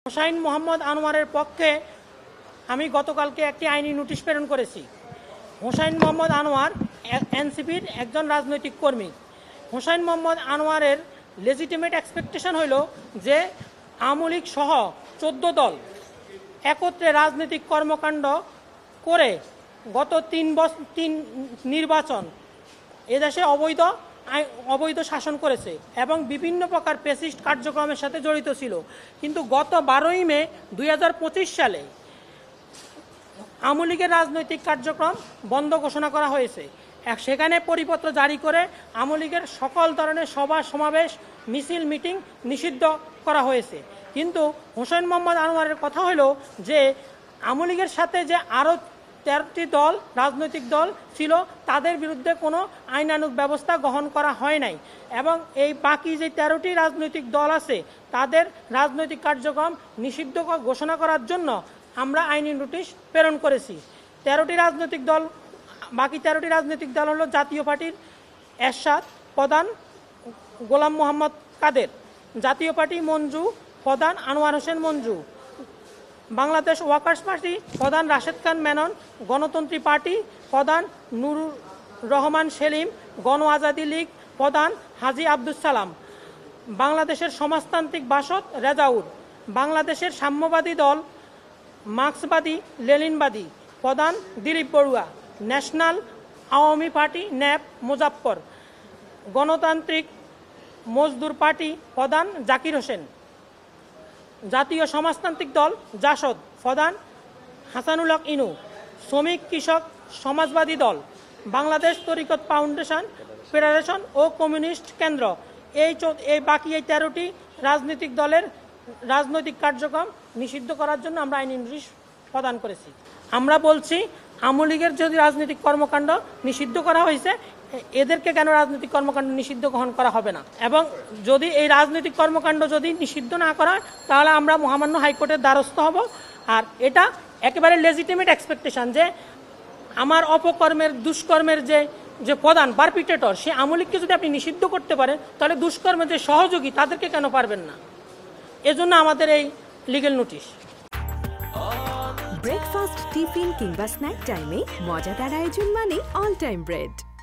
হোসাইন মোহাম্মদ আনোয়ারের পক্ষে আমি গতকালকে একটি আইনি নোটিশ প্রেরণ করেছি। হোসাইন মোহাম্মদ আনোয়ার এনসিপির একজন রাজনৈতিক কর্মী। হোসাইন মোহাম্মদ আনোয়ারের লেজিটিমেট এক্সপেকটেশন হইল যে আওয়ামী লীগ সহ 14 দল একত্রে রাজনৈতিক কর্মকাণ্ড করে গত 3 নির্বাচন এদেশে অবৈধ শাসন করেছে এবং বিভিন্ন প্রকার ফ্যাসিস্ট কার্যক্রমের সাথে জড়িত ছিল। কিন্তু গত 12ই মে 2025 সালে আওয়ামী লীগের রাজনৈতিক কার্যক্রম বন্ধ ঘোষণা করা হয়েছে। সেখানে পরিপত্র জারি করে আওয়ামী লীগের সকল ধরনের সভা সমাবেশ মিছিল মিটিং নিষিদ্ধ করা হয়েছে। কিন্তু হোসেন মোহাম্মদ আনোয়ারের কথা হলো যে আওয়ামী লীগের সাথে যে আরও 13টি দল রাজনৈতিক দল ছিল তাদের বিরুদ্ধে কোনো আইনানুগ ব্যবস্থা গ্রহণ করা হয় নাই এবং এই বাকি যে 13টি রাজনৈতিক দল আছে তাদের রাজনৈতিক কার্যক্রম নিষিদ্ধ ঘোষণা করার জন্য আমরা আইনি নোটিশ প্রেরণ করেছি। বাকি 13টি রাজনৈতিক দল হলো জাতীয় পার্টির এরশাদ প্রধান গোলাম মোহাম্মদ কাদের, জাতীয় পার্টি মঞ্জু প্রধান আনোয়ার হোসেন মঞ্জু, বাংলাদেশ ওয়ার্কার্স পার্টি প্রধান রাশেদ খান মেনন, গণতন্ত্রী পার্টি প্রধান নুরুর রহমান সেলিম, গণ আজাদি লীগ প্রধান হাজী আব্দুস সালাম, বাংলাদেশের সমাজতান্ত্রিক বাসদ রেজাউর, বাংলাদেশের সাম্যবাদী দল মার্ক্সবাদী লেনিনবাদী প্রধান Dilip Barua, national Awami party nap Muzaffar, গণতান্ত্রিক মজদুর পার্টি প্রধান জাকির হোসেন, জাতীয় সমাজতান্ত্রিক দল জাসদ প্রধান হাসানুল হক ইনু, শ্রমিক কৃষক সমাজবাদী দল, বাংলাদেশ তরিকত ফাউন্ডেশন ফেডারেশন ও কমিউনিস্ট কেন্দ্র, এই বাকি 13টি রাজনৈতিক দলের রাজনৈতিক কার্যক্রম নিষিদ্ধ করার জন্য আমরা আইনি নোটিশ প্রদান করেছি। আমরা বলছি আওয়ামী লীগের যদি রাজনৈতিক কর্মকাণ্ড নিষিদ্ধ করা হয়েছে এদেরকে কেন রাজনৈতিক কর্মকাণ্ড নিষিদ্ধ গ্রহণ করা হবে না, এবং যদি এই রাজনৈতিক কর্মকাণ্ড যদি নিষিদ্ধ না করা হয় তাহলে আমরা মহামান্য হাইকোর্টের দ্বারস্থ হব। আর এটা একেবারে লেজিটিমেট এক্সপেকটেশন যে আমার অপকর্মের দুষ্কর্মের যে প্রধান পারপিটেটর সে আওয়ামী লীগকে যদি আপনি নিষিদ্ধ করতে পারেন তাহলে দুষ্কর্মের যে সহযোগী তাদেরকে কেন পারবেন না, এজন্য আমাদের এই লিগ্যাল নোটিশ। ব্রেকফাস্ট, টিফিন কিংবা স্ন্যাক টাইমে মজাদার আয়োজন মানে অল টাইম ব্রেড।